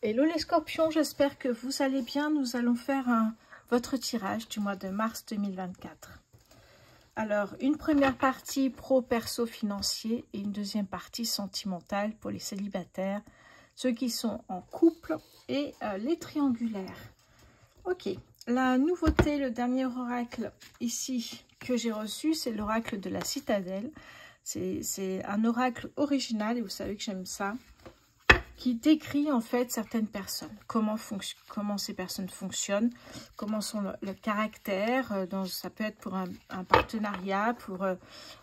Hello les scorpions, j'espère que vous allez bien. Nous allons faire votre tirage du mois de mars 2024. Alors, une première partie pro-perso financier et une deuxième partie sentimentale pour les célibataires, ceux qui sont en couple et les triangulaires. Ok, la nouveauté, le dernier oracle ici que j'ai reçu, c'est l'oracle de la citadelle. C'est un oracle original et vous savez que j'aime ça, qui décrit en fait certaines personnes, comment ces personnes fonctionnent, comment sont le caractère, ça peut être pour un partenariat, pour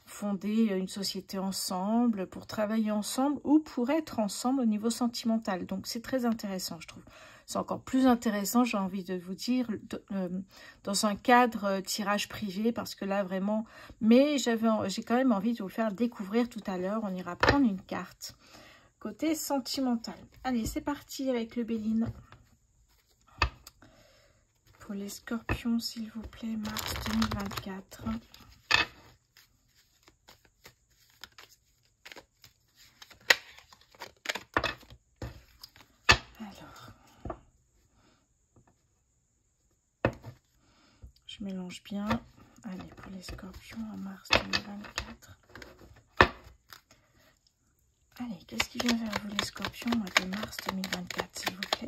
fonder une société ensemble, pour travailler ensemble ou pour être ensemble au niveau sentimental. Donc c'est très intéressant, je trouve. C'est encore plus intéressant, j'ai envie de vous dire, dans un cadre tirage privé, parce que là vraiment, mais j'ai quand même envie de vous le faire découvrir tout à l'heure. On ira prendre une carte. Côté sentimental. Allez, c'est parti avec le Béline. Pour les scorpions, s'il vous plaît, mars 2024. Alors, je mélange bien. Allez, pour les scorpions, en mars 2024. Allez, qu'est-ce qui vient vers vous les scorpions au mois de mars 2024, s'il vous plaît?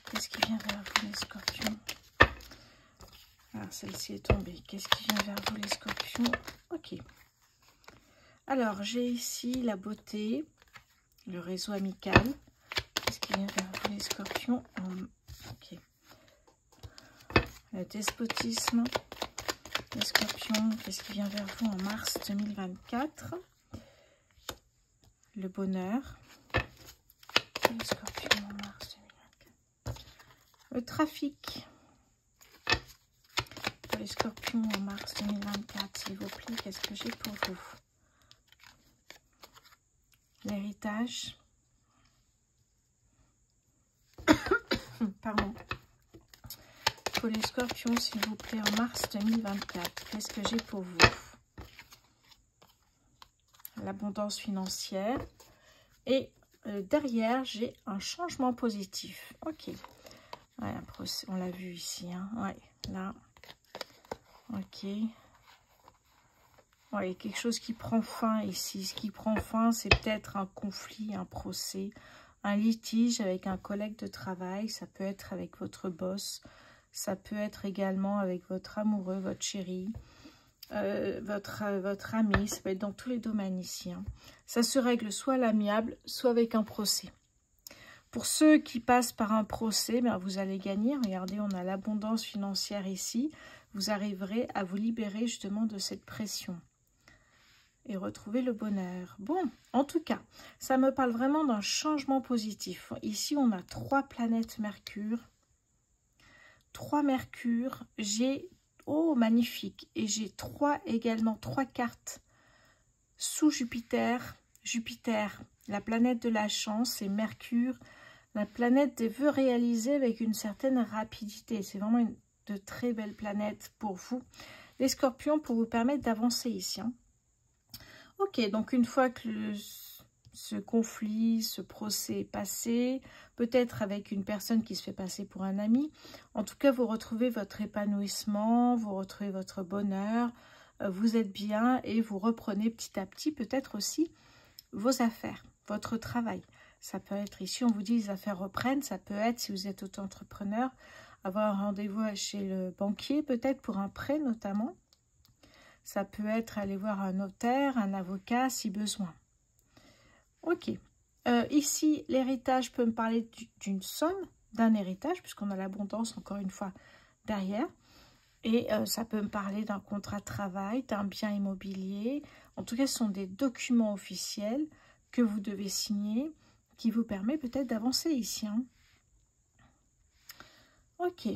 Qu'est-ce qui vient vers vous les scorpions? Ah, celle-ci est tombée. Qu'est-ce qui vient vers vous les scorpions? Ok. Alors, j'ai ici la beauté, le réseau amical. Qu'est-ce qui vient vers vous les scorpions? Ok. Le despotisme. Les scorpions, qu'est-ce qui vient vers vous en mars 2024? Le bonheur. Les scorpions en mars 2024. Le trafic. Pour les scorpions en mars 2024, s'il vous plaît, qu'est-ce que j'ai pour vous? L'héritage. Pardon. Pour les scorpions, s'il vous plaît, en mars 2024, qu'est-ce que j'ai pour vous? L'abondance financière. Et derrière, j'ai un changement positif. Ok. Ouais, on l'a vu ici. Hein. Ouais, là. Ok. Ouais, quelque chose qui prend fin ici. Ce qui prend fin, c'est peut-être un conflit, un procès, un litige avec un collègue de travail. Ça peut être avec votre boss. Ça peut être également avec votre amoureux, votre chéri. Votre ami, ça peut être dans tous les domaines ici. Hein. Ça se règle soit à l'amiable, soit avec un procès. Pour ceux qui passent par un procès, ben vous allez gagner. Regardez, on a l'abondance financière ici. Vous arriverez à vous libérer justement de cette pression et retrouver le bonheur. Bon, en tout cas, ça me parle vraiment d'un changement positif. Ici, on a 3 planètes Mercure. 3 Mercure, j'ai... Oh, magnifique. Et j'ai également 3 cartes sous Jupiter. Jupiter, la planète de la chance, et Mercure, la planète des vœux réalisés avec une certaine rapidité. C'est vraiment de très belles planètes pour vous, les scorpions, pour vous permettre d'avancer ici. Hein. Ok, donc une fois que ce conflit, ce procès est passé, peut-être avec une personne qui se fait passer pour un ami. En tout cas, vous retrouvez votre épanouissement, vous retrouvez votre bonheur, vous êtes bien et vous reprenez petit à petit peut-être aussi vos affaires, votre travail. Ça peut être ici, on vous dit les affaires reprennent, ça peut être, si vous êtes auto-entrepreneur, avoir un rendez-vous chez le banquier, peut-être pour un prêt notamment. Ça peut être aller voir un notaire, un avocat si besoin. Ok, ici, l'héritage peut me parler d'une somme, d'un héritage, puisqu'on a l'abondance, encore une fois, derrière. Et ça peut me parler d'un contrat de travail, d'un bien immobilier. En tout cas, ce sont des documents officiels que vous devez signer, qui vous permet peut-être d'avancer ici. Hein. Ok,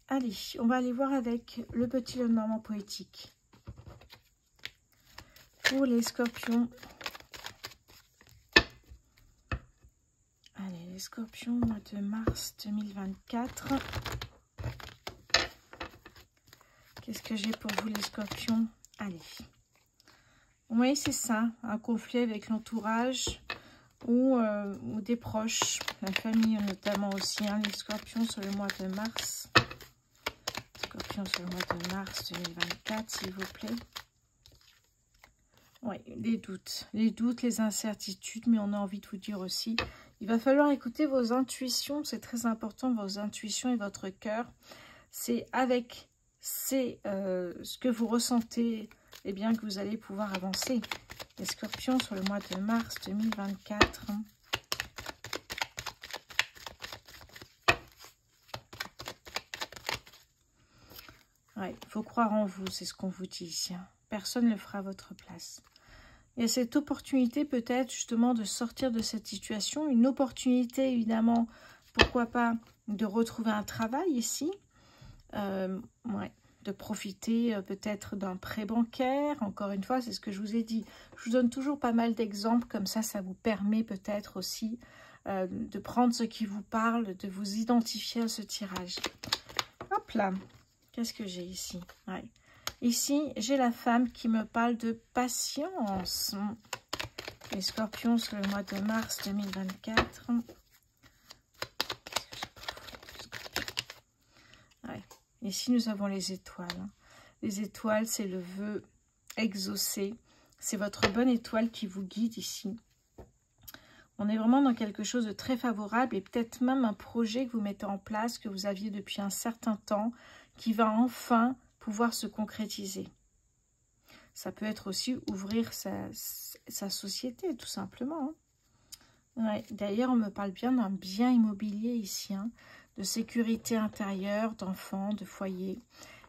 allez, on va aller voir avec le petit Lenormand poétique. Pour les scorpions... Allez, les scorpions, mois de mars 2024. Qu'est-ce que j'ai pour vous, les scorpions? Allez. Oui, c'est ça, un conflit avec l'entourage. ou des proches, la famille notamment aussi, hein, les scorpions sur le mois de mars. Scorpions sur le mois de mars 2024, s'il vous plaît. Oui, les doutes, les incertitudes, mais on a envie de vous dire aussi, il va falloir écouter vos intuitions, c'est très important, vos intuitions et votre cœur. C'est avec ce que vous ressentez, eh bien, que vous allez pouvoir avancer. Les scorpions sur le mois de mars 2024. Ouais, il faut croire en vous, c'est ce qu'on vous dit ici. Hein. Personne ne le fera à votre place. Il y a cette opportunité peut-être justement de sortir de cette situation. Une opportunité évidemment, pourquoi pas, de retrouver un travail ici. Ouais, de profiter peut-être d'un prêt bancaire. Encore une fois, c'est ce que je vous ai dit. Je vous donne toujours pas mal d'exemples. Comme ça vous permet peut-être aussi de prendre ce qui vous parle, de vous identifier à ce tirage. Hop là. Qu'est-ce que j'ai ici? Ouais. Ici, j'ai la femme qui me parle de patience. Les scorpions sur le mois de mars 2024. Ouais. Ici, nous avons les étoiles. Les étoiles, c'est le vœu exaucé. C'est votre bonne étoile qui vous guide ici. On est vraiment dans quelque chose de très favorable et peut-être même un projet que vous mettez en place, que vous aviez depuis un certain temps, qui va enfin pouvoir se concrétiser. Ça peut être aussi ouvrir sa société, tout simplement. Hein. Ouais. D'ailleurs, on me parle bien d'un bien immobilier ici, hein, de sécurité intérieure, d'enfants, de foyer.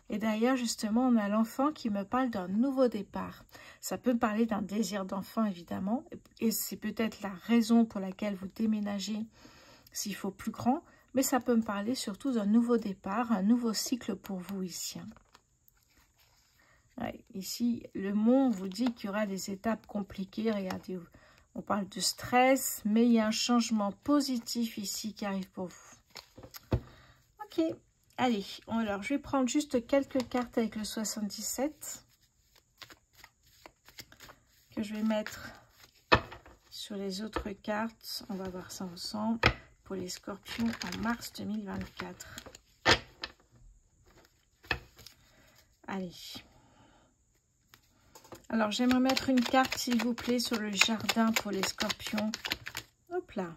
Et d'ailleurs, justement, on a l'enfant qui me parle d'un nouveau départ. Ça peut me parler d'un désir d'enfant, évidemment. Et c'est peut-être la raison pour laquelle vous déménagez s'il faut plus grand. Mais ça peut me parler surtout d'un nouveau départ, un nouveau cycle pour vous ici. Ouais, ici, le monde vous dit qu'il y aura des étapes compliquées. Regardez, on parle de stress, mais il y a un changement positif ici qui arrive pour vous. Ok, allez, alors je vais prendre juste quelques cartes avec le 77 que je vais mettre sur les autres cartes. On va voir ça ensemble. Pour les scorpions en mars 2024. Allez. Alors, j'aimerais mettre une carte, s'il vous plaît, sur le jardin pour les scorpions. Hop là.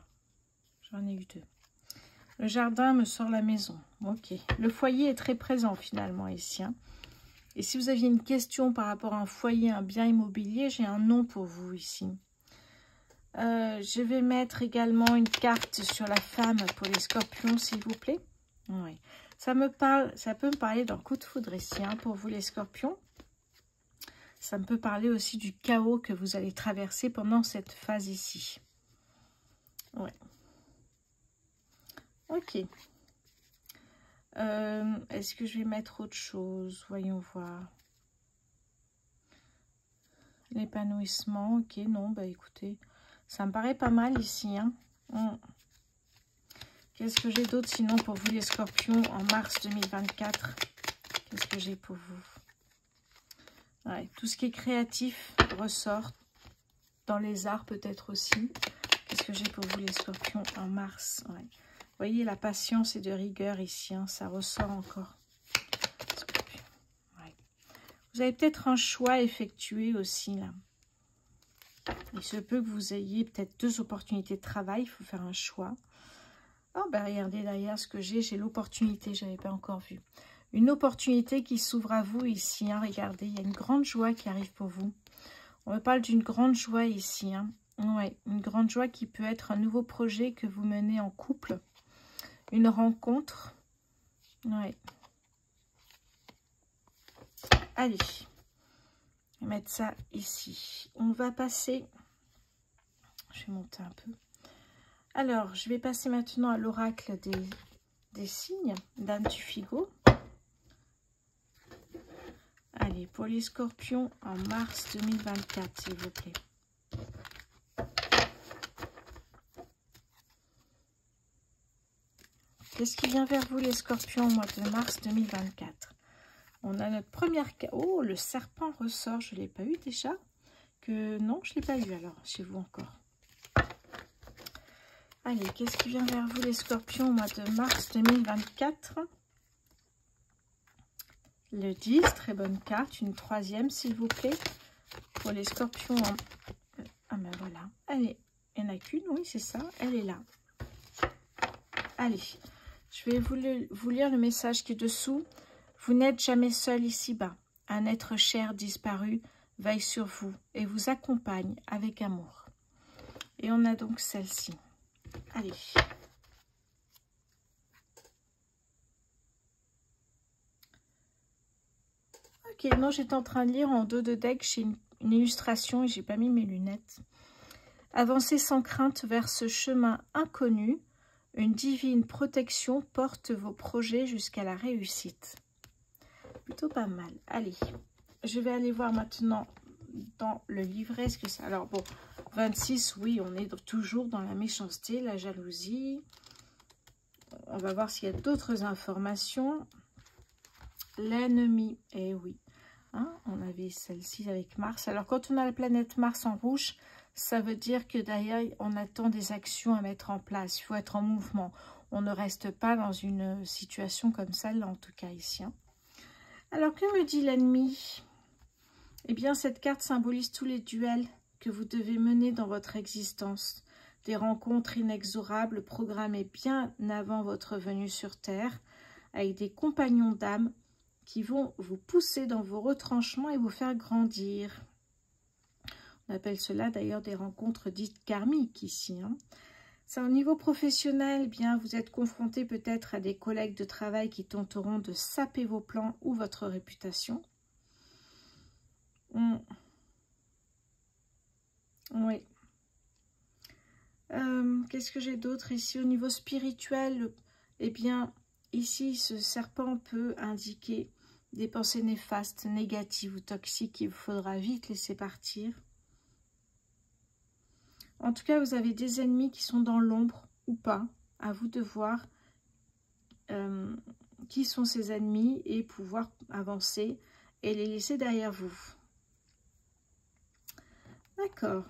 J'en ai eu deux. Le jardin me sort la maison. Ok. Le foyer est très présent, finalement, ici. Hein. Et si vous aviez une question par rapport à un foyer, un bien immobilier, j'ai un nom pour vous ici. Je vais mettre également une carte sur la femme pour les scorpions, s'il vous plaît. Oui. Ça peut me parler d'un coup de foudre ici, hein, pour vous les scorpions. Ça me peut parler aussi du chaos que vous allez traverser pendant cette phase ici. Oui. Ok. Est-ce que je vais mettre autre chose? Voyons voir. L'épanouissement, ok, non, bah écoutez... Ça me paraît pas mal ici. Hein. Qu'est-ce que j'ai d'autre sinon pour vous les scorpions en mars 2024? Qu'est-ce que j'ai pour vous? Ouais, tout ce qui est créatif ressort. Dans les arts peut-être aussi. Qu'est-ce que j'ai pour vous les scorpions en mars? Ouais. Vous voyez la patience et de rigueur ici. Hein, ça ressort encore. Ouais. Vous avez peut-être un choix à effectuer aussi là. Il se peut que vous ayez peut-être deux opportunités de travail. Il faut faire un choix. Oh, ben regardez derrière ce que j'ai. J'ai l'opportunité. Je n'avais pas encore vu. Une opportunité qui s'ouvre à vous ici. Hein, regardez, il y a une grande joie qui arrive pour vous. On me parle d'une grande joie ici. Hein. Ouais, une grande joie qui peut être un nouveau projet que vous menez en couple. Une rencontre. Ouais. Allez. Je vais mettre ça ici. On va passer... Je vais monter un peu. Alors, je vais passer maintenant à l'oracle des signes. Dame du Figot. Allez, pour les scorpions en mars 2024, s'il vous plaît. Qu'est-ce qui vient vers vous, les scorpions, au mois de mars 2024? On a notre première carte. Oh, le serpent ressort. Je ne l'ai pas eu déjà. Non, je ne l'ai pas eu alors, chez vous encore. Allez, qu'est-ce qui vient vers vous les scorpions au mois de mars 2024? Le 10, très bonne carte. Une troisième, s'il vous plaît. Pour les scorpions. Ah ben voilà. Allez, il n'y en a qu'une, oui, c'est ça. Elle est là. Allez, je vais vous lire le message qui est dessous. Vous n'êtes jamais seul ici-bas. Un être cher disparu veille sur vous et vous accompagne avec amour. Et on a donc celle-ci. Allez. Ok, non, j'étais en train de lire en dos de deck, j'ai une illustration et j'ai pas mis mes lunettes. Avancez sans crainte vers ce chemin inconnu. Une divine protection porte vos projets jusqu'à la réussite. Plutôt pas mal. Allez, je vais aller voir maintenant dans le livret. Ce que c'est. Alors bon, 26, oui, on est toujours dans la méchanceté, la jalousie. On va voir s'il y a d'autres informations. L'ennemi, eh oui. Hein, on avait celle-ci avec Mars. Alors quand on a la planète Mars en rouge, ça veut dire que derrière, on attend des actions à mettre en place. Il faut être en mouvement. On ne reste pas dans une situation comme celle-là, en tout cas ici. Hein. Alors, que me dit l'ennemi? Eh bien, cette carte symbolise tous les duels que vous devez mener dans votre existence. Des rencontres inexorables programmées bien avant votre venue sur Terre, avec des compagnons d'âme qui vont vous pousser dans vos retranchements et vous faire grandir. On appelle cela d'ailleurs des rencontres dites karmiques ici. Hein. C'est au niveau professionnel, eh bien, vous êtes confronté peut-être à des collègues de travail qui tenteront de saper vos plans ou votre réputation. Oui. Qu'est-ce que j'ai d'autre ici? Au niveau spirituel, eh bien, ici, ce serpent peut indiquer des pensées néfastes, négatives ou toxiques qu'il vous faudra vite laisser partir. En tout cas, vous avez des ennemis qui sont dans l'ombre ou pas. À vous de voir qui sont ces ennemis et pouvoir avancer et les laisser derrière vous. D'accord.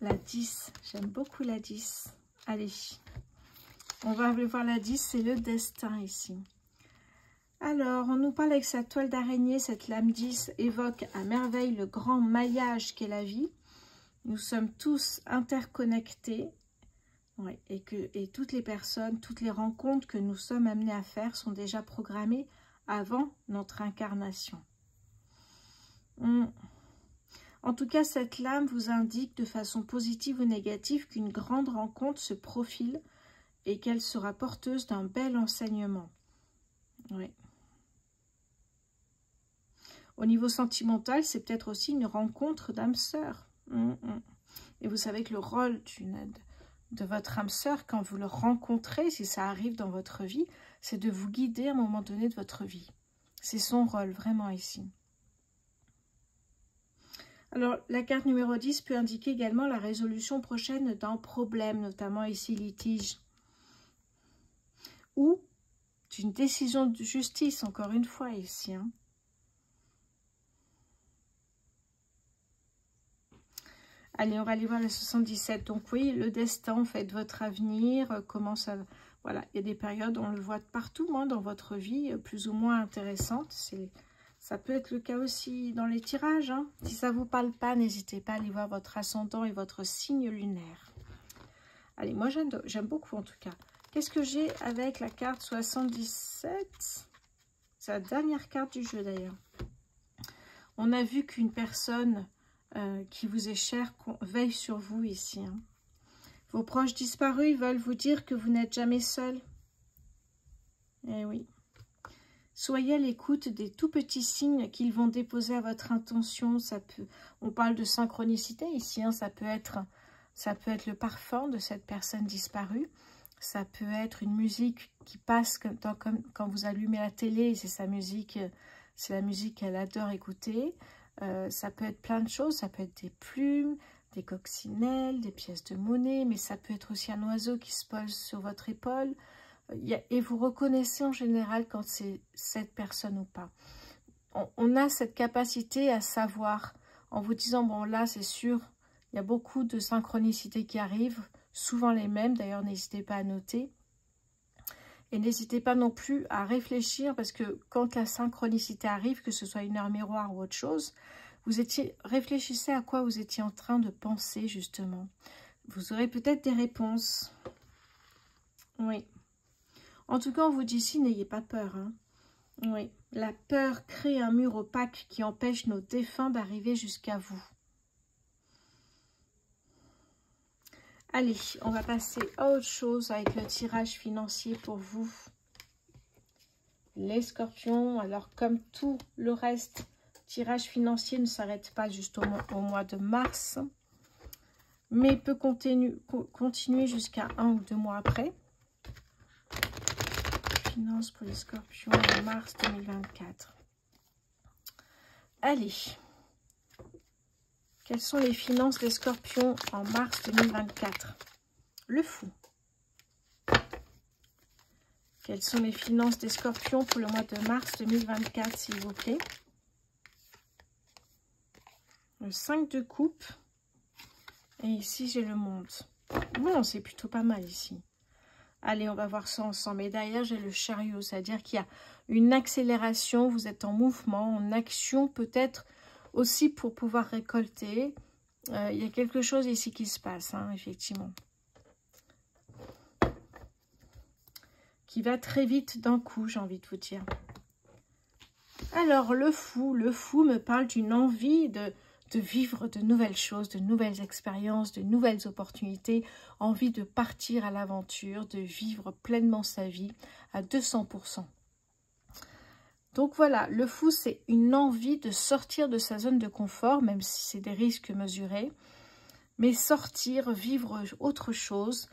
La 10. J'aime beaucoup la 10. Allez. On va aller voir la 10. C'est le destin ici. Alors, on nous parle avec sa toile d'araignée. Cette lame 10 évoque à merveille le grand maillage qu'est la vie. Nous sommes tous interconnectés. Ouais, et toutes les personnes, toutes les rencontres que nous sommes amenés à faire sont déjà programmées avant notre incarnation. En tout cas, cette lame vous indique de façon positive ou négative qu'une grande rencontre se profile et qu'elle sera porteuse d'un bel enseignement. Ouais. Au niveau sentimental, c'est peut-être aussi une rencontre d'âme sœur. Et vous savez que le rôle de votre âme sœur, quand vous le rencontrez, si ça arrive dans votre vie, c'est de vous guider à un moment donné de votre vie. C'est son rôle, vraiment, ici. Alors, la carte numéro 10 peut indiquer également la résolution prochaine d'un problème, notamment ici litige. Ou d'une décision de justice, encore une fois, ici. Hein. Allez, on va aller voir la 77. Donc oui, le destin, en fait, votre avenir, comment ça... Voilà, il y a des périodes, on le voit partout, hein, dans votre vie, plus ou moins intéressantes. Ça peut être le cas aussi dans les tirages. Hein. Si ça ne vous parle pas, n'hésitez pas à aller voir votre ascendant et votre signe lunaire. Allez, moi, j'aime beaucoup, en tout cas. Qu'est-ce que j'ai avec la carte 77? C'est la dernière carte du jeu, d'ailleurs. On a vu qu'une personne... qui vous est cher, veille sur vous ici. Hein. Vos proches disparus, ils veulent vous dire que vous n'êtes jamais seul. Eh oui. Soyez à l'écoute des tout petits signes qu'ils vont déposer à votre intention. Ça peut, on parle de synchronicité ici. Hein. Ça peut être le parfum de cette personne disparue. Ça peut être une musique qui passe comme quand vous allumez la télé. C'est sa musique, c'est la musique qu'elle adore écouter. Ça peut être plein de choses, ça peut être des plumes, des coccinelles, des pièces de monnaie, mais ça peut être aussi un oiseau qui se pose sur votre épaule. Et vous reconnaissez en général quand c'est cette personne ou pas. On a cette capacité à savoir, en vous disant, bon là c'est sûr, il y a beaucoup de synchronicité qui arrive, souvent les mêmes. D'ailleurs, n'hésitez pas à noter. Et n'hésitez pas non plus à réfléchir, parce que quand la synchronicité arrive, que ce soit une heure miroir ou autre chose, réfléchissez à quoi vous étiez en train de penser, justement. Vous aurez peut-être des réponses. Oui. En tout cas, on vous dit ici, n'ayez pas peur. Hein. Oui. La peur crée un mur opaque qui empêche nos défunts d'arriver jusqu'à vous. Allez, on va passer à autre chose avec le tirage financier pour vous. Les scorpions, alors comme tout le reste, tirage financier ne s'arrête pas juste au mois de mars, mais peut continuer jusqu'à 1 ou 2 mois après. Finances pour les scorpions en mars 2024. Allez. Quelles sont les finances des scorpions en mars 2024? Le fou. Quelles sont les finances des scorpions pour le mois de mars 2024, s'il vous plaît? Le 5 de coupe. Et ici, j'ai le monde. Bon, c'est plutôt pas mal ici. Allez, on va voir ça ensemble. Et derrière, j'ai le chariot. C'est-à-dire qu'il y a une accélération. Vous êtes en mouvement, en action peut-être. Aussi pour pouvoir récolter, il y a quelque chose ici qui se passe, hein, effectivement. Qui va très vite d'un coup, j'ai envie de vous dire. Alors, le fou me parle d'une envie de vivre de nouvelles choses, de nouvelles expériences, de nouvelles opportunités, envie de partir à l'aventure, de vivre pleinement sa vie à 200%. Donc voilà, le fou, c'est une envie de sortir de sa zone de confort, même si c'est des risques mesurés, mais sortir, vivre autre chose,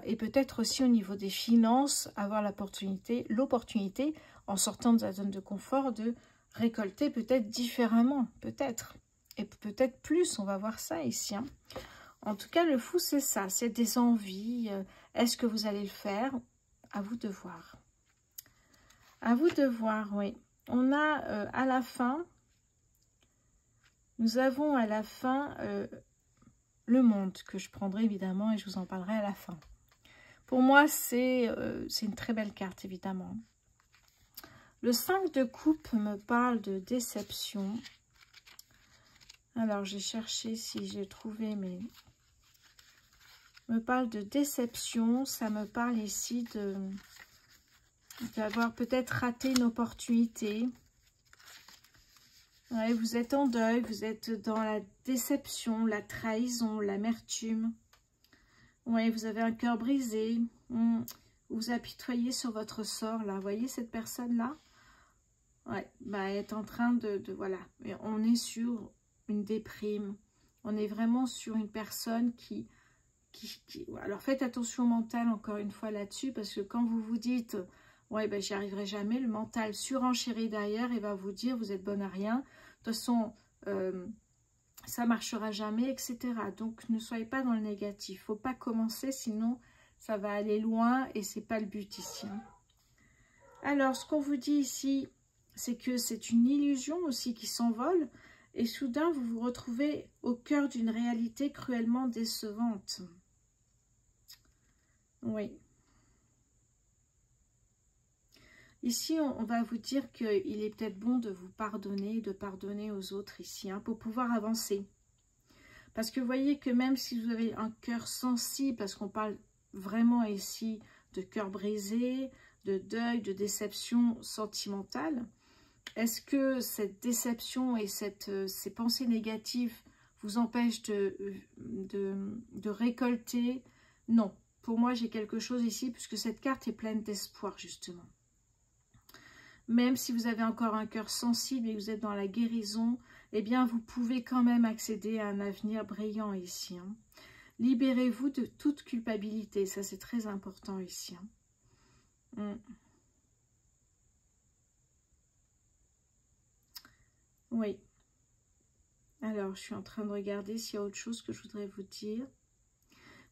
et peut-être aussi au niveau des finances, avoir l'opportunité, en sortant de sa zone de confort, de récolter peut-être différemment, peut-être, et peut-être plus, on va voir ça ici. Hein. En tout cas, le fou, c'est ça, c'est des envies. Est-ce que vous allez le faire? À vous de voir. À vous de voir, oui. On a à la fin, nous avons à la fin le monde, que je prendrai évidemment et je vous en parlerai à la fin. Pour moi, c'est une très belle carte, évidemment. Le 5 de coupe me parle de déception. Alors, j'ai cherché si j'ai trouvé, mais... me parle de déception, ça me parle ici d'avoir peut-être raté une opportunité. Ouais, vous êtes en deuil, vous êtes dans la déception, la trahison, l'amertume. Ouais, vous avez un cœur brisé. Vous apitoyez sur votre sort, là. Vous voyez cette personne-là? Ouais, bah, elle est en train voilà. On est sur une déprime. On est vraiment sur une personne qui... Alors, faites attention au mental, encore une fois, là-dessus, parce que quand vous vous dites... ouais, ben, j'y arriverai jamais. Le mental surenchérit derrière et va vous dire, vous êtes bonne à rien. De toute façon, ça marchera jamais, etc. Donc, ne soyez pas dans le négatif. Il ne faut pas commencer, sinon, ça va aller loin et ce n'est pas le but ici. Hein. Alors, ce qu'on vous dit ici, c'est que c'est une illusion aussi qui s'envole. Et soudain, vous vous retrouvez au cœur d'une réalité cruellement décevante. Oui. Ici, on va vous dire qu'il est peut-être bon de vous pardonner, de pardonner aux autres ici, hein, pour pouvoir avancer. Parce que vous voyez que même si vous avez un cœur sensible, parce qu'on parle vraiment ici de cœur brisé, de deuil, de déception sentimentale, est-ce que cette déception et ces pensées négatives vous empêchent de récolter? Non. Pour moi, j'ai quelque chose ici, puisque cette carte est pleine d'espoir, justement. Même si vous avez encore un cœur sensible et que vous êtes dans la guérison, eh bien, vous pouvez quand même accéder à un avenir brillant ici. Hein. Libérez-vous de toute culpabilité. Ça, c'est très important ici. Hein. Oui. Alors, je suis en train de regarder s'il y a autre chose que je voudrais vous dire.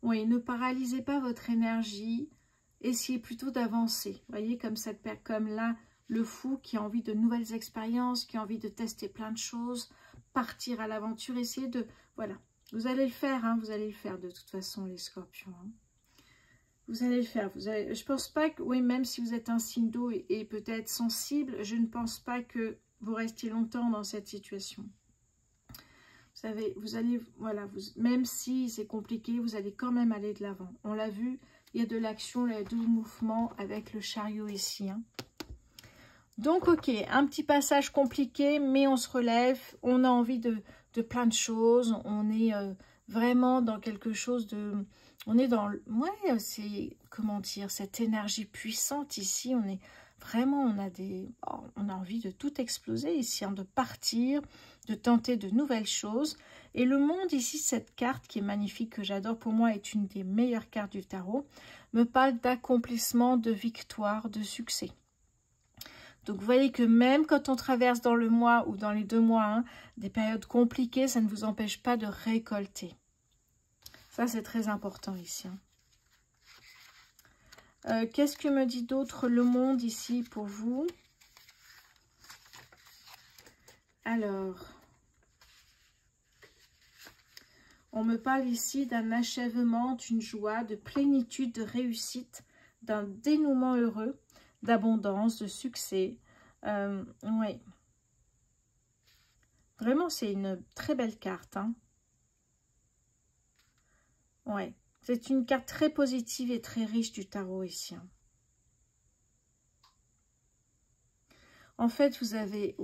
Oui, ne paralysez pas votre énergie. Essayez plutôt d'avancer. Vous voyez, comme là, le fou qui a envie de nouvelles expériences, qui a envie de tester plein de choses, partir à l'aventure, essayer de... Voilà, Vous allez le faire, hein, vous allez le faire de toute façon, les scorpions. Hein. Vous allez le faire. Je pense pas que, oui, même si vous êtes un signe d'eau et peut-être sensible, je ne pense pas que vous restiez longtemps dans cette situation. Vous savez, vous allez, voilà, même si c'est compliqué, vous allez quand même aller de l'avant. On l'a vu, il y a de l'action, il y a du mouvement avec le chariot ici. Hein. Donc, ok, un petit passage compliqué, mais on se relève, on a envie de plein de choses, on est vraiment dans quelque chose de... On est dans... Ouais, c'est... Comment dire? Cette énergie puissante ici, on est vraiment... on a envie de tout exploser ici, hein, de partir, de tenter de nouvelles choses. Et le monde ici, cette carte qui est magnifique, que j'adore, pour moi est une des meilleures cartes du tarot, me parle d'accomplissement, de victoire, de succès. Donc, vous voyez que même quand on traverse dans le mois ou dans les 2 mois, hein, des périodes compliquées, ça ne vous empêche pas de récolter. Ça, c'est très important ici. Hein. Qu'est-ce que me dit d'autre le monde ici pour vous? Alors, on me parle ici d'un achèvement, d'une joie, de plénitude, de réussite, d'un dénouement heureux, d'abondance, de succès. Oui. Vraiment, c'est une très belle carte. Hein. Ouais. C'est une carte très positive et très riche du tarot ici. Hein. En fait, vous avez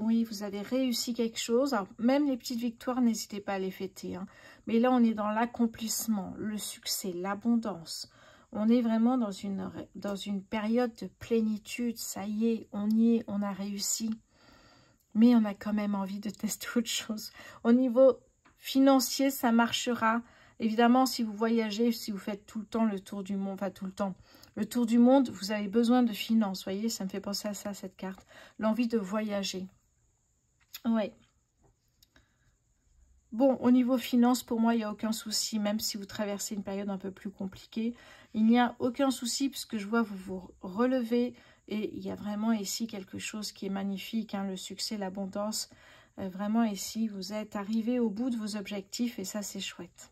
réussi quelque chose. Alors, même les petites victoires, n'hésitez pas à les fêter. Hein. Mais là, on est dans l'accomplissement, le succès, l'abondance. On est vraiment dans une période de plénitude. Ça y est, on a réussi. Mais on a quand même envie de tester autre chose. Au niveau financier, ça marchera. Évidemment, si vous voyagez, si vous faites tout le temps le tour du monde, enfin tout le temps, le tour du monde, vous avez besoin de finances. Vous voyez, ça me fait penser à ça, cette carte. L'envie de voyager. Ouais. Bon, au niveau finances, pour moi, il n'y a aucun souci, même si vous traversez une période un peu plus compliquée. Il n'y a aucun souci, puisque je vois vous relevez. Et il y a vraiment ici quelque chose qui est magnifique, hein, le succès, l'abondance. Vraiment ici, vous êtes arrivé au bout de vos objectifs et ça, c'est chouette.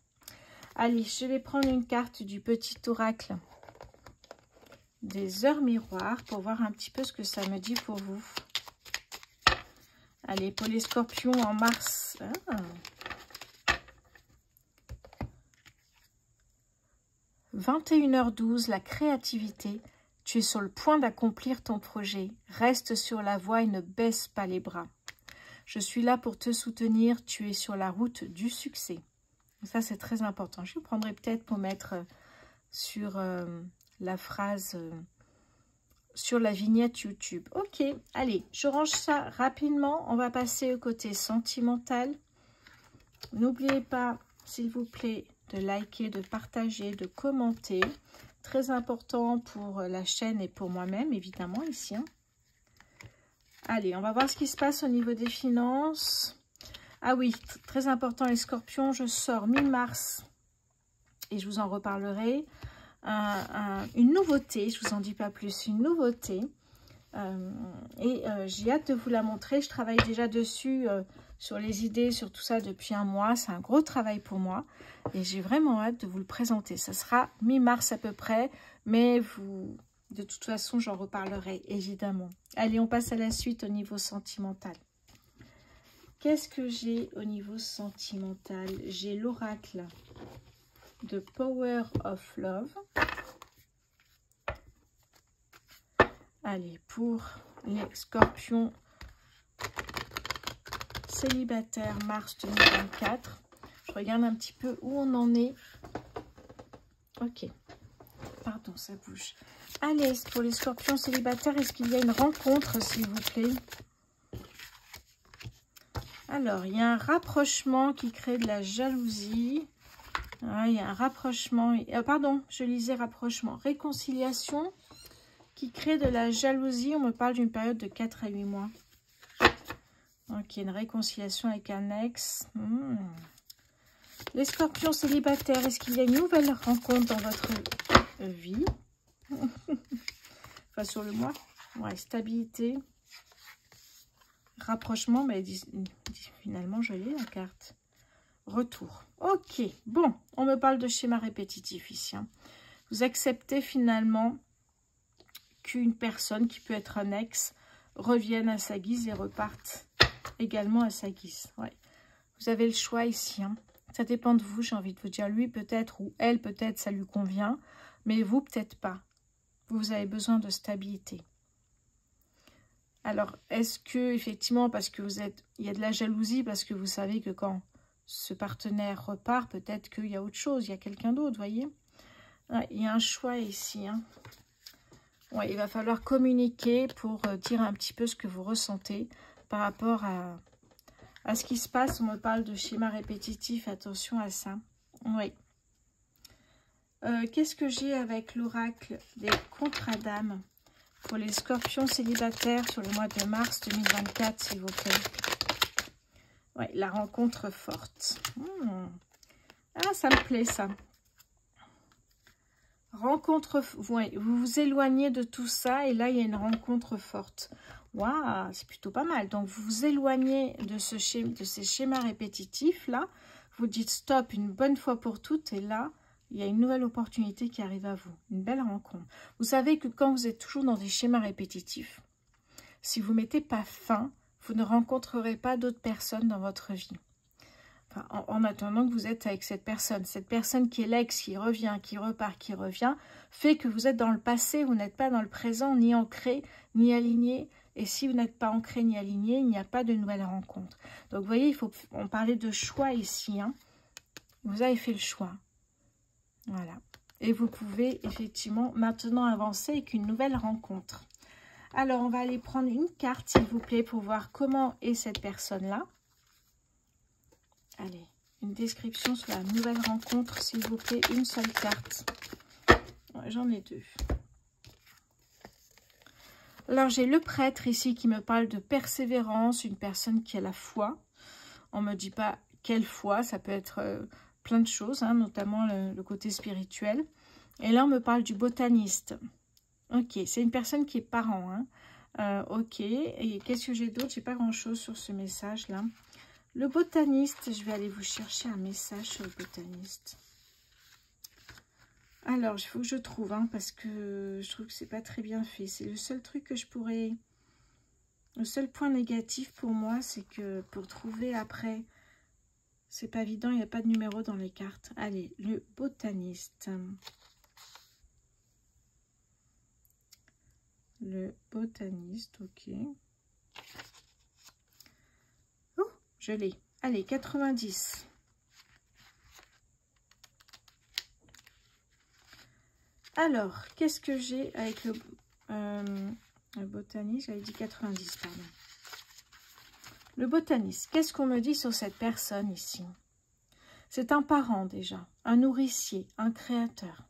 Allez, je vais prendre une carte du petit oracle des heures miroirs pour voir un petit peu ce que ça me dit pour vous. Allez, pour les scorpions en mars. Ah. 21h12, la créativité. Tu es sur le point d'accomplir ton projet. Reste sur la voie et ne baisse pas les bras. Je suis là pour te soutenir. Tu es sur la route du succès. Ça, c'est très important. Je prendrai peut-être pour mettre sur la phrase, sur la vignette YouTube. Ok, allez, je range ça rapidement. On va passer au côté sentimental. N'oubliez pas, s'il vous plaît, de liker, de partager, de commenter. Très important pour la chaîne et pour moi-même, évidemment, ici. Hein. Allez, on va voir ce qui se passe au niveau des finances. Ah oui, très important, les scorpions, je sors mi-mars et je vous en reparlerai. Une nouveauté, je ne vous en dis pas plus, une nouveauté. J'ai hâte de vous la montrer. Je travaille déjà dessus, sur les idées, sur tout ça depuis un mois. C'est un gros travail pour moi et j'ai vraiment hâte de vous le présenter. Ça sera mi-mars à peu près, mais de toute façon, j'en reparlerai évidemment. Allez, on passe à la suite au niveau sentimental. Qu'est-ce que j'ai au niveau sentimental? J'ai l'oracle de Power of Love. Allez, pour les scorpions célibataires mars 2024. Je regarde un petit peu où on en est. Ok. Pardon, ça bouge. Allez, pour les scorpions célibataires, est-ce qu'il y a une rencontre, s'il vous plaît? Alors, il y a un rapprochement qui crée de la jalousie. Ah, il y a un rapprochement. Pardon, je lisais rapprochement. Réconciliation qui crée de la jalousie. On me parle d'une période de 4 à 8 mois. Ok, une réconciliation avec un ex. Les scorpions célibataires, est-ce qu'il y a une nouvelle rencontre dans votre vie? Enfin, sur le mois. Ouais, stabilité. Rapprochement, mais finalement, je l'ai la carte. retour. Ok, bon, on me parle de schéma répétitif ici. Hein. Vous acceptez finalement qu'une personne, qui peut être un ex, revienne à sa guise et reparte également à sa guise. Ouais. Vous avez le choix ici. Hein. Ça dépend de vous, j'ai envie de vous dire. Lui peut-être ou elle peut-être, ça lui convient, mais vous peut-être pas. Vous avez besoin de stabilité. Alors, est-ce que, effectivement, parce que il y a de la jalousie, parce que vous savez que quand ce partenaire repart, peut-être qu'il y a autre chose, il y a quelqu'un d'autre, vous voyez. Ouais, il y a un choix ici. Hein. Ouais, il va falloir communiquer pour dire un petit peu ce que vous ressentez par rapport à ce qui se passe. On me parle de schéma répétitif, attention à ça. Oui. Qu'est-ce que j'ai avec l'oracle des contrats d'âme pour les scorpions célibataires sur le mois de mars 2024, s'il vous plaît? Oui, la rencontre forte. Ah, ça me plaît, ça. Rencontre, ouais, vous vous éloignez de tout ça et là, il y a une rencontre forte. Waouh, c'est plutôt pas mal. Donc, vous vous éloignez de ces schémas répétitifs, là. Vous dites stop une bonne fois pour toutes et là, il y a une nouvelle opportunité qui arrive à vous. Une belle rencontre. Vous savez que quand vous êtes toujours dans des schémas répétitifs, si vous ne mettez pas fin, vous ne rencontrerez pas d'autres personnes dans votre vie. Enfin, en attendant que vous êtes avec cette personne qui est l'ex, qui revient, qui repart, qui revient, fait que vous êtes dans le passé, vous n'êtes pas dans le présent, ni ancré, ni aligné. Et si vous n'êtes pas ancré ni aligné, il n'y a pas de nouvelle rencontre. Donc, vous voyez, on parlait de choix ici. Hein. Vous avez fait le choix. Voilà. Et vous pouvez effectivement maintenant avancer avec une nouvelle rencontre. Alors, on va aller prendre une carte, s'il vous plaît, pour voir comment est cette personne-là. Allez, une description sur la nouvelle rencontre, s'il vous plaît. Une seule carte. Ouais, j'en ai deux. Alors, j'ai le prêtre ici qui me parle de persévérance, une personne qui a la foi. On ne me dit pas quelle foi, ça peut être plein de choses, hein, notamment le côté spirituel. Et là, on me parle du botaniste. Ok, c'est une personne qui est parent. Hein. Ok, et qu'est-ce que j'ai d'autre? J'ai pas grand-chose sur ce message-là. Le botaniste, je vais aller vous chercher un message sur le botaniste. Alors, il faut que je trouve, hein, parce que je trouve que c'est pas très bien fait. C'est le seul truc que je pourrais... Le seul point négatif pour moi, c'est que pour trouver après, c'est pas évident, il n'y a pas de numéro dans les cartes. Allez, le botaniste. Le botaniste, ok. Oh, je l'ai. Allez, 90. Alors, qu'est-ce que j'ai avec le botaniste? J'avais dit 90, pardon. Le botaniste, qu'est-ce qu'on me dit sur cette personne ici? C'est un parent déjà, un nourricier, un créateur.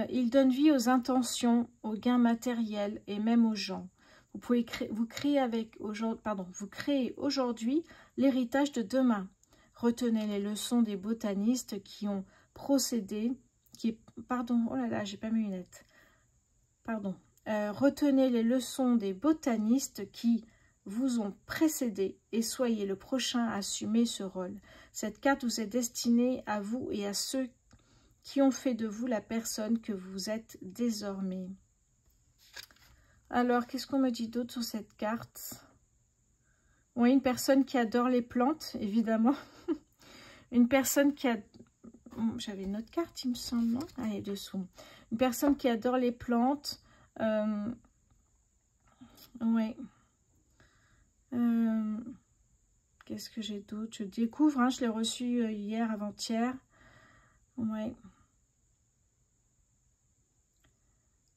Il donne vie aux intentions, aux gains matériels et même aux gens. Vous pouvez vous créez aujourd'hui l'héritage de demain. Retenez les leçons des botanistes qui ont procédé, oh là là, j'ai pas mes lunettes. Pardon. Retenez les leçons des botanistes qui vous ont précédé et soyez le prochain à assumer ce rôle. Cette carte vous est destinée à vous et à ceux qui ont fait de vous la personne que vous êtes désormais. Alors, qu'est-ce qu'on me dit d'autre sur cette carte? Oui, une personne qui adore les plantes, évidemment. Une personne qui a... J'avais une autre carte, il me semble, non? Ah, elle est dessous. Une personne qui adore les plantes. Oui. Qu'est-ce que j'ai d'autre? Je découvre, hein, je l'ai reçu hier, avant-hier. Oui.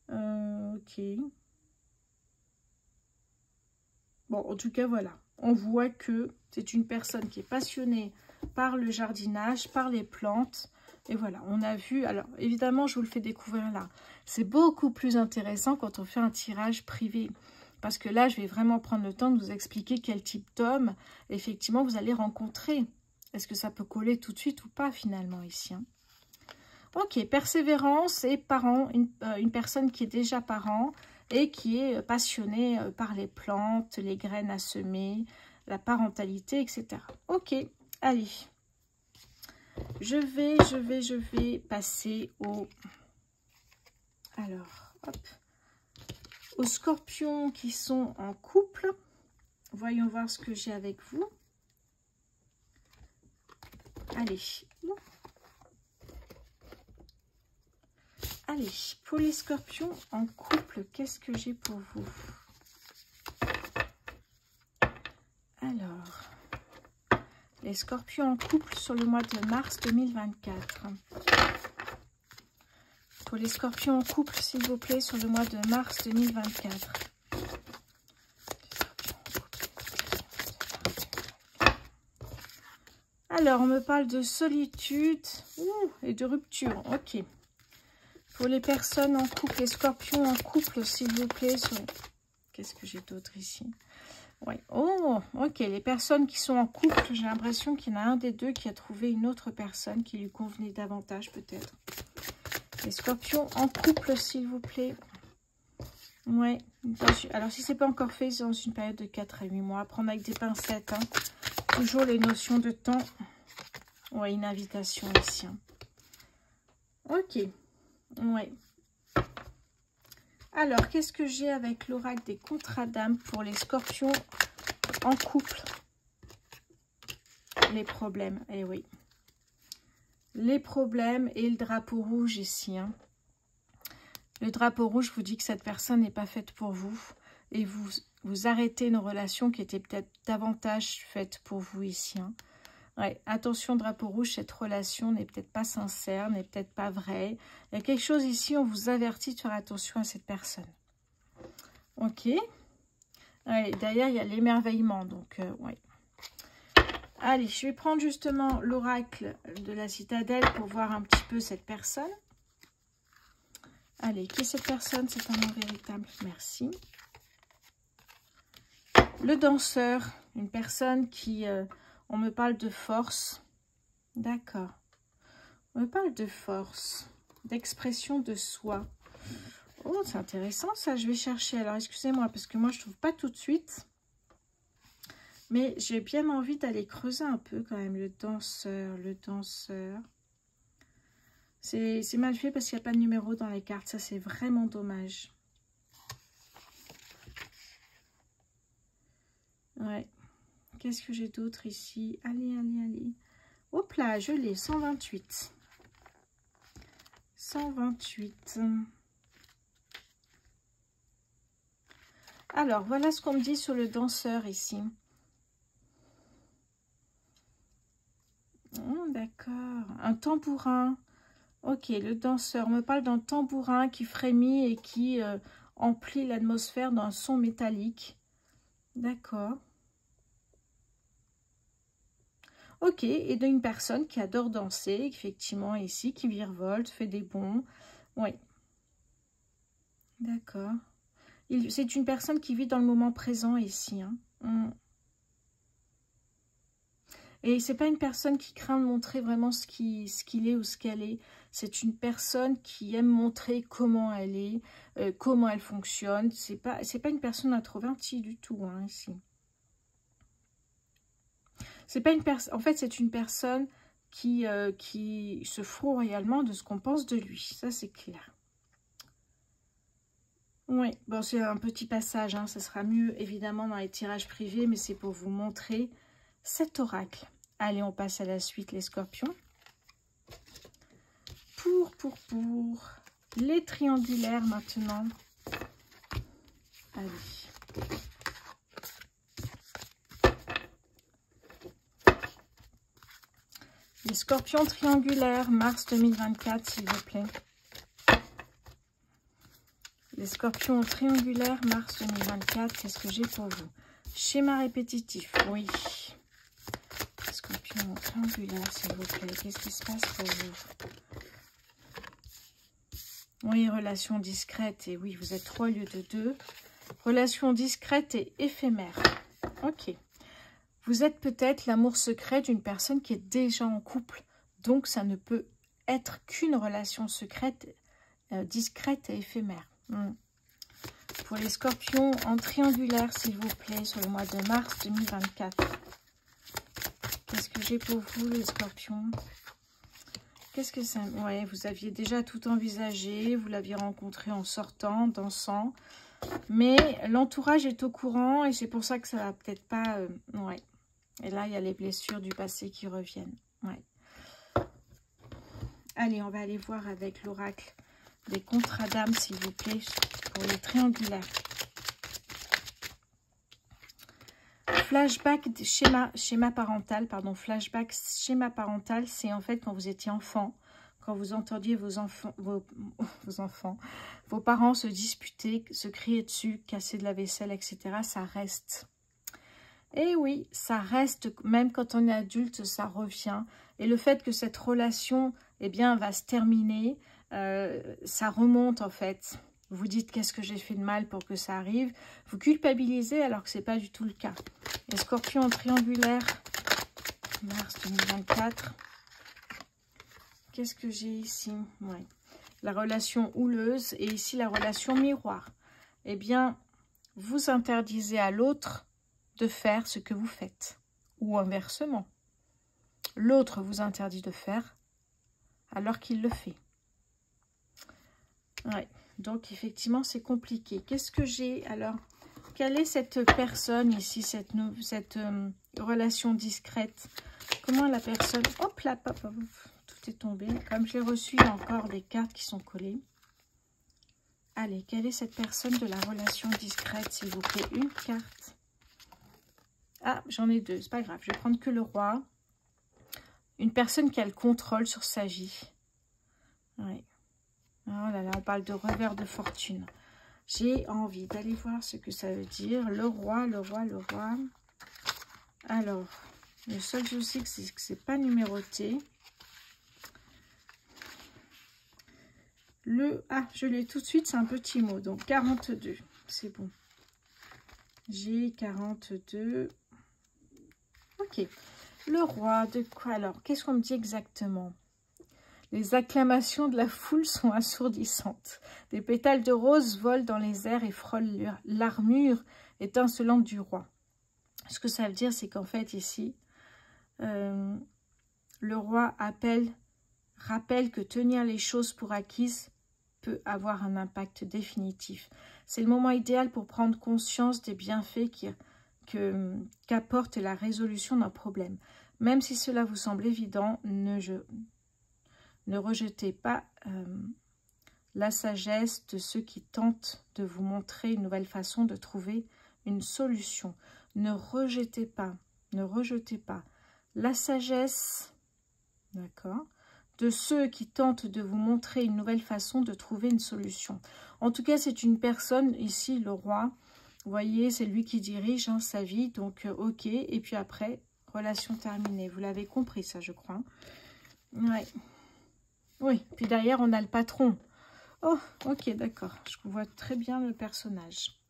Ok. Bon, en tout cas, voilà. On voit que c'est une personne qui est passionnée par le jardinage, par les plantes. Et voilà, on a vu... Alors, évidemment, je vous le fais découvrir là. C'est beaucoup plus intéressant quand on fait un tirage privé. Parce que là, je vais vraiment prendre le temps de vous expliquer quel type d'homme, effectivement, vous allez rencontrer. Est-ce que ça peut coller tout de suite ou pas, finalement, ici, hein? Ok, persévérance et parent, une personne qui est déjà parent et qui est passionnée par les plantes, les graines à semer, la parentalité, etc. Ok, allez. Je vais passer au... Alors, hop. Aux scorpions qui sont en couple. Voyons voir ce que j'ai avec vous. Allez. Allez, pour les scorpions en couple, qu'est-ce que j'ai pour vous? Alors, les scorpions en couple sur le mois de mars 2024. Pour les scorpions en couple, s'il vous plaît, sur le mois de mars 2024. Alors, on me parle de solitude et de rupture. Ok. Pour les personnes en couple, les scorpions en couple, s'il vous plaît. Sur... Qu'est-ce que j'ai d'autre ici? Ouais. Oh, ok. Les personnes qui sont en couple, j'ai l'impression qu'il y en a un des deux qui a trouvé une autre personne qui lui convenait davantage, peut-être. Les scorpions en couple, s'il vous plaît. Ouais. Alors, si ce n'est pas encore fait, c'est dans une période de 4 à 8 mois. Prendre avec des pincettes. Hein. Toujours les notions de temps. Ouais, une invitation ici. Hein. Ok. Ouais. Alors, qu'est-ce que j'ai avec l'oracle des contrats d'âme pour les scorpions en couple? Les problèmes, eh oui. Les problèmes et le drapeau rouge ici. Hein. Le drapeau rouge vous dit que cette personne n'est pas faite pour vous. Et vous arrêtez une relation qui était peut-être davantage faite pour vous ici. Hein. Ouais, attention, drapeau rouge, cette relation n'est peut-être pas sincère, n'est peut-être pas vraie. Il y a quelque chose ici, on vous avertit de faire attention à cette personne. Ok. Ouais, derrière, il y a l'émerveillement, donc, ouais. Allez, je vais prendre justement l'oracle de la citadelle pour voir un petit peu cette personne. Allez, qui est cette personne? C'est un nom véritable, merci. Le danseur, une personne qui... on me parle de force. D'accord. On me parle de force, d'expression de soi. Oh, c'est intéressant ça, je vais chercher. Alors, excusez-moi, parce que moi, je ne trouve pas tout de suite. Mais j'ai bien envie d'aller creuser un peu quand même. Le danseur, le danseur. C'est mal fait parce qu'il n'y a pas de numéro dans les cartes. Ça, c'est vraiment dommage. Ouais. Qu'est-ce que j'ai d'autre ici? Allez, allez, allez. Hop là, je l'ai, 128. 128. Alors, voilà ce qu'on me dit sur le danseur ici. Oh, d'accord. Un tambourin. Ok, le danseur. On me parle d'un tambourin qui frémit et qui emplit l'atmosphère d'un son métallique. D'accord. Ok, et d'une personne qui adore danser, effectivement, ici, qui virevolte, fait des bonds. Oui. D'accord. C'est une personne qui vit dans le moment présent ici. Hein. Et c'est pas une personne qui craint de montrer vraiment ce qu'il est ou ce qu'elle est. C'est une personne qui aime montrer comment elle est, comment elle fonctionne. C'est pas une personne introvertie du tout, hein, ici. C'est pas une personne. En fait, c'est une personne qui se fout réellement de ce qu'on pense de lui. Ça, c'est clair. Oui, bon, c'est un petit passage. Hein. Ça sera mieux, évidemment, dans les tirages privés, mais c'est pour vous montrer cet oracle. Allez, on passe à la suite, les scorpions. Pour les triangulaires, maintenant. Allez. Les scorpions triangulaires, mars 2024, s'il vous plaît. Les scorpions triangulaires, mars 2024, qu'est-ce que j'ai pour vous? Schéma répétitif, oui. Scorpion triangulaire, s'il vous plaît. Qu'est-ce qui se passe pour vous? Oui, relation discrète. Et oui, vous êtes 3 au lieu de 2. Relation discrète et éphémère. Ok. Vous êtes peut-être l'amour secret d'une personne qui est déjà en couple. Donc, ça ne peut être qu'une relation secrète, discrète et éphémère. Pour les scorpions en triangulaire, s'il vous plaît, sur le mois de mars 2024. Qu'est-ce que j'ai pour vous, les scorpions? Qu'est-ce que ça... Ouais, vous aviez déjà tout envisagé, vous l'aviez rencontré en sortant, dansant. Mais l'entourage est au courant et c'est pour ça que ça va peut-être pas... ouais. Et là, il y a les blessures du passé qui reviennent. Ouais. Allez, on va aller voir avec l'oracle des contrats d'âme, s'il vous plaît, pour les triangulaires. Flashback schéma parental, pardon, flashback schéma parental, c'est en fait quand vous étiez enfant, quand vous entendiez vos parents se disputer, se crier dessus, casser de la vaisselle, etc. Ça reste. Et oui, ça reste, même quand on est adulte, ça revient. Et le fait que cette relation, eh bien, va se terminer, ça remonte en fait. Vous dites qu'est-ce que j'ai fait de mal pour que ça arrive. Vous culpabilisez alors que ce n'est pas du tout le cas. Les scorpions en triangulaire, mars 2024. Qu'est-ce que j'ai ici? Ouais. La relation houleuse et ici la relation miroir. Eh bien, vous interdisez à l'autre de faire ce que vous faites. Ou inversement. L'autre vous interdit de faire alors qu'il le fait. Ouais. Donc, effectivement, c'est compliqué. Qu'est-ce que j'ai? Alors, quelle est cette personne ici, cette relation discrète? Comment la personne... Hop là, hop, hop, tout est tombé. Comme je l'ai reçu, il y a encore des cartes qui sont collées. Allez, quelle est cette personne de la relation discrète, s'il vous plaît? Une carte. Ah, j'en ai deux, c'est pas grave. Je vais prendre que le roi. Une personne qui a le contrôle sur sa vie. Oui. Oh là là, on parle de revers de fortune. J'ai envie d'aller voir ce que ça veut dire. Le roi, le roi, le roi. Alors, le seul souci, c'est que c'est pas numéroté. Ah, je l'ai tout de suite, c'est un petit mot. Donc, 42. C'est bon. J'ai 42. Ok. Le roi, de quoi alors? Qu'est-ce qu'on me dit exactement? Les acclamations de la foule sont assourdissantes. Des pétales de rose volent dans les airs et frôlent l'armure étincelante du roi. Ce que ça veut dire, c'est qu'en fait, ici, le roi rappelle que tenir les choses pour acquises peut avoir un impact définitif. C'est le moment idéal pour prendre conscience des bienfaits qu'apporte la résolution d'un problème. Même si cela vous semble évident, ne rejetez pas la sagesse de ceux qui tentent de vous montrer une nouvelle façon de trouver une solution. Ne rejetez pas la sagesse, d'accord, de ceux qui tentent de vous montrer une nouvelle façon de trouver une solution. En tout cas, c'est une personne, ici, le roi, vous voyez, c'est lui qui dirige sa vie, donc ok, et puis après, relation terminée. Vous l'avez compris, ça, je crois. Ouais. Oui, puis derrière, on a le patron. Oh, ok, d'accord. Je vois très bien le personnage.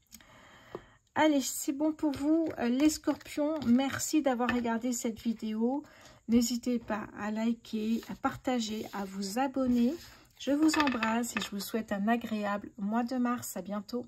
Allez, c'est bon pour vous, les scorpions. Merci d'avoir regardé cette vidéo. N'hésitez pas à liker, à partager, à vous abonner. Je vous embrasse et je vous souhaite un agréable mois de mars. À bientôt.